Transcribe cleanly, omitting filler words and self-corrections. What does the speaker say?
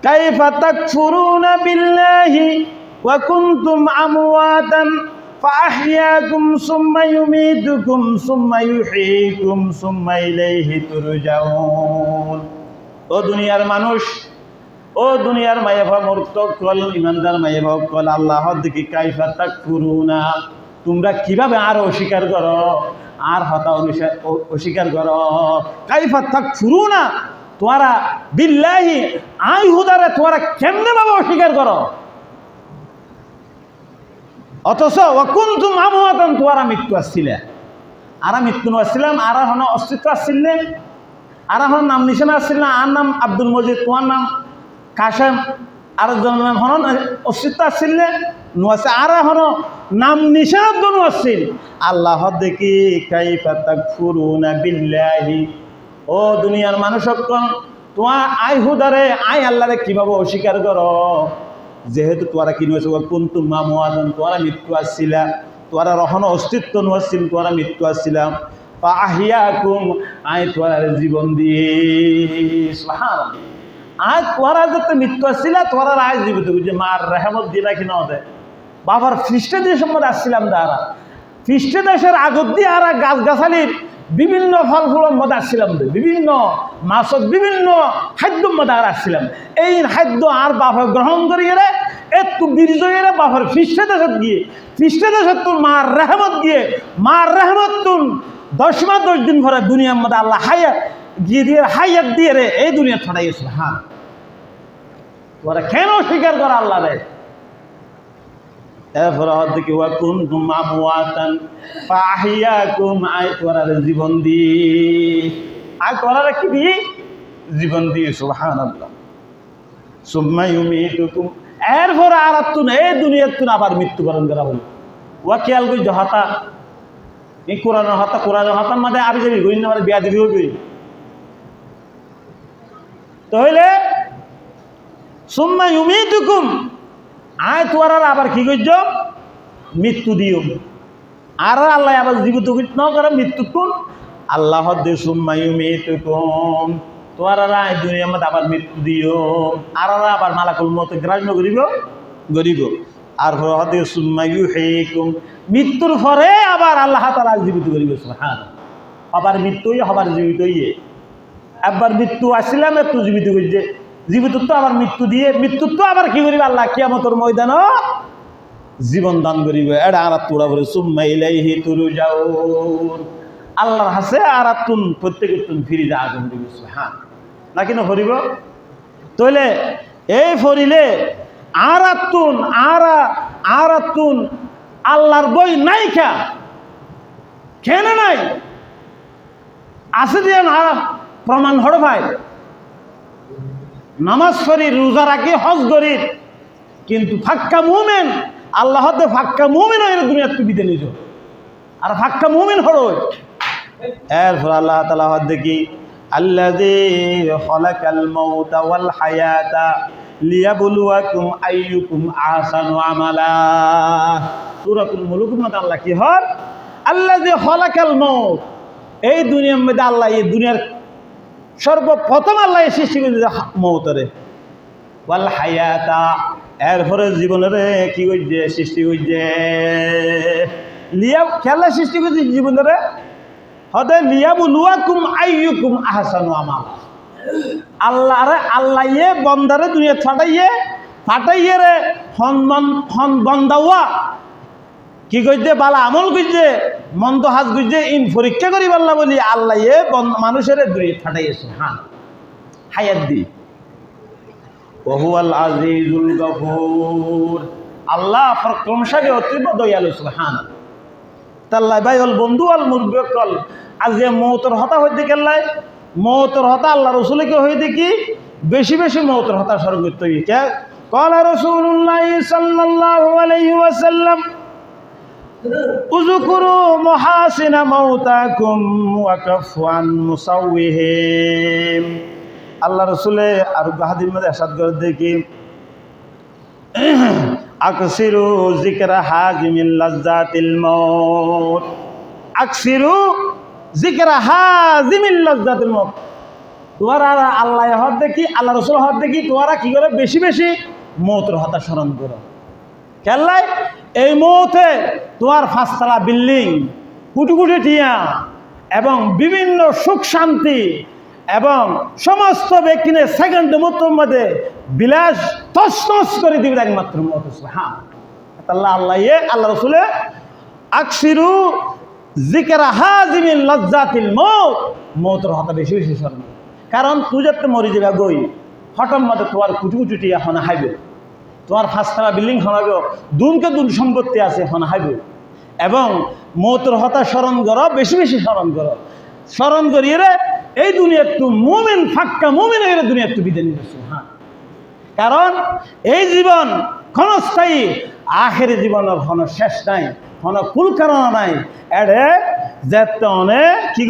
কাইফা তাকফুরুনা বিল্লাহি ওয়া কুনতুম আমওয়াতান ফাআহইয়াকুম সুম্মা ইউমীতুকুম সুম্মা ইউহয়ীকুম সুম্মা ইলাইহি তুরজাউন। ও দুনিয়ার মানুষ, ও দুনিয়ার মায়াভা মূর্খ কল, ইমানদার মায়াভা কল, আল্লাহর দিকে কাইফা তাকফুরুনা, তোমরা কিভাবে আর অস্বীকার করো, আর হতা অস্বীকার করো। কাইফা তাকফুরুনা, তোমরা বিল্লাহি আই হুদারে তোমরা কেমনে ভাবে অস্বীকার করো, অথচ ওয়া কুনতুম আমওয়াতান, তোমরা মৃত্যু আসছিলে, আর মৃত্যু আসছিলাম, আর হন অস্তিত্ব আসছিলেন, আর হন নাম নিশানা আসছিল না, আর নাম আব্দুল মজিদ, তোমার নাম কাশেম, আর নাম হন অস্তিত্ব আসছিলে নুয়াছে, আর হন নাম নিশানার জন্য আসছিল। আল্লাহ দেখি কাইফা তাকফুরুনা বিল্লাহি, ও দুনিয়ার মানুষ সকল, তোমার আই হুদারে আই আল্লাহরে কিভাবে অস্বীকার করো, যেহেতু তোরা কি নয়েছে কুনতুম আমওয়াতান, তোরা মৃত্যু আসছিলা, তোরা রহন অস্তিত্ব নছিল, তোরা মৃত্যু আসছিলাম, ফাআহইয়াকুম, আই তোরা জীবন দিয়ে, সুবহানাল্লাহ, আজ তোরা যত মৃত্যু আসছিলা, তোরা আজ জীবিত যে মার রেহমত দিয়ে রাখি না ওদের বাবার খ্রিস্ট দেশের মধ্যে আসছিলাম, দ্বারা খ্রিস্ট দেশের আগত দিয়ে আর গাছ গাছালির বিভিন্ন ফল ফুলের মধ্যে আসছিলাম, বিভিন্ন মাছত বিভিন্ন খাদ্যর মধ্যে আর আসছিলাম। এই খাদ্য আর বাপে গ্রহণ করিয়ে একটু বীর্য এরে বাপের খ্রিস্ট দেশত গিয়ে, খ্রিস্ট দেশত তোর মার রেহমত গিয়ে, মার রেহমত তুন 10 মাস 10 দিন ভরে দুনিয়ার মধ্যে আল্লাহ হায়াত গিয়ে দিয়ে হায়াত দিয়ে রে এই দুনিয়া ছড়াইয়েছিল। হ্যাঁ, তোরা কেন স্বীকার করা আল্লাহ রে? এরপরে হচ্ছে ওয়া কুনতুম আমওয়াতান ফাআহইয়াকুম, আয় তোরা জীবন দি, আয় তোরা কি দি জীবন দি, সুবহানাল্লাহ। সুম্মা ইউমীতুকুম, এরপরে আর তুন এই দুনিয়ার তুন আবার মৃত্যুবরণ করা হলো। ওয়া খেয়াল করি হতা এই কোরআনের হতা, কোরআনের হতার মাঝে আবি যাবি গই না, বিয়া দিবি হবি তাহলে সুম্মা ইউমীতুকুম, আয় তোরা আবার কি করছ মৃত্যু দিও, আর আল্লাহ আবার জীবিত ন করে মৃত্যু কোন আল্লাহ দে, সুম্মা ইউমীতুকুম, তোরা আয় দুনিয়ার মধ্যে আবার মৃত্যু দিও, আর আবার মালাকুল মউত গ্রাহ্য করিব, আর হতে সুম্মা ইউহয়ীকুম, মৃত্যুর পরে আবার আল্লাহ তাআলা জীবিত করিব। সুবহানাল্লাহ, আবার মৃত্যু আবার জীবিত হইয়ে, একবার মৃত্যু আসছিলাম একটু জীবিত করছে, জীবিত তো আবার মৃত্যু দিয়ে, মৃত্যু তো আবার কি করিবে আল্লাহ কিয়ামতের ময়দানে জীবন দান করিবে। এটা আর তোরা বলে সুম্মা ইলাইহি তুরজাউন, আল্লাহর হাসে আর তুন প্রত্যেকের তুন ফিরে যা আগুন দিবে। হ্যাঁ, না কিনা ফরিব তইলে এই ফরিলে আর তুন আল্লাহর বই নাই খা কেন নাই আছে দিয়ে না প্রমাণ হড় ভাই, নামাজ পড়ি, রোজা রাখি, হজ করি, কিন্তু ফাক্কা মুমিন আল্লাহ ফাক্কা মুমিন হয়ে দুনিয়াতে বিদে নিজ, আর ফাক্কা মুমিন হড় এরপর আল্লাহ তাআলা দেখি আল্লাযী খালাকাল মাউতা ওয়াল হায়াতা লিয়াবলুয়াকুম আইয়ুকুম আহসানু আমালা। সূরাতুল মুলুকের মধ্যে আল্লাহ কি হয়, আল্লাযী খালাকাল মাউত, এই দুনিয়ার মধ্যে আল্লাহ এই দুনিয়ার সর্বপ্রথম আল্লাহ সৃষ্টি করেছে মৌতরে, ওয়াল হায়াতা, এরপরে জীবনের কি হইছে সৃষ্টি হইছে, লিয়া খেলা সৃষ্টি করেছে জীবনের হতে লিয়াবলুয়াকুম আইয়ুকুম আহসানু আমালা। আল্লাহ বন্দারে দুনিয়া ফাটাইয়ে রে হন বন্দাওয়া কি করছে বালা আমল করছে, মন্দ হাজ করছে, ইন পরীক্ষা করি পারলা বলি আল্লাহ মানুষের দুনিয়া ফাটাইয়েছে। হ্যাঁ, হায়াত দি, ওহুয়াল আজিজুল গফুর, আল্লাহ প্রশংসাকে অতীব দয়ালু। সুবহানাল্লাহ, তাল্লাই ভাই হল বন্ধু আল মুরব্বকল, আজ মৌতর হতা হইতে গেল্লাই, মৌতর হতা আল্লাহ রসুলকে হইতে কি বেশি বেশি মৌতর হতা স্মরণ করতে হই। কে ক্বালা রাসূলুল্লাহ সাল্লাল্লাহু আলাইহি ওয়াসাল্লাম উযকুরু মুহাসিনা মাউতাকুম ওয়া কাফু আন মুসাউহিম। আল্লাহ রসুলে আর হাদিসের মধ্যে ইরশাদ করে দেখি আকসিরু যিকরা হাজিমিল লাজ্জাতিল মাউত, আকসিরু যিকরা হাজিমিল লাজ্জাতিল মাউত, তোমার আর আল্লাহ হদ দেখি আল্লাহ রসুল হদ দেখি তোমরা কি করে বেশি বেশি মৌতের হতা স্মরণ করো। কেল্লাই এই মুহূর্তে তোমার 5 তলা বিল্ডিং, কোটি কোটি টিয়া এবং বিভিন্ন সুখ শান্তি এবং সমস্ত ব্যক্তিকে সেকেন্ডের মধ্যে বিলাস তছনছ করে দিবে একমাত্র মৌত। হ্যাঁ, আল্লাহ আল্লাহ আল্লাহ রসুলে আকসিরু জিকরা হাজিমিল লজ্জাতিল মৌত, মৌতের হতা বেশি বেশি স্মরণ। কারণ তুই যাতে মরি যাবে গই হঠাৎ মধ্যে তোমার কোটি কোটি টিয়া হনা হাইবে, তোমার 5 তলা বিল্ডিং হনাবে, দুনকে দুন সম্পত্তি আছে হনা হাইবে, এবং মৌতের হতা স্মরণ করো, বেশি বেশি স্মরণ করো। স্মরণ করিয়ে রে এই দুনিয়ার তু মুমিন ফাক্কা মুমিন হয়ে দুনিয়ার তু বিদায় নিয়েছে। হ্যাঁ, কারণ এই জীবন ক্ষণস্থায়ী, আখেরি জীবনের কোনো শেষ নাই, কোনো কুল কারণ নাই। এড়ে যেতে অনেক কি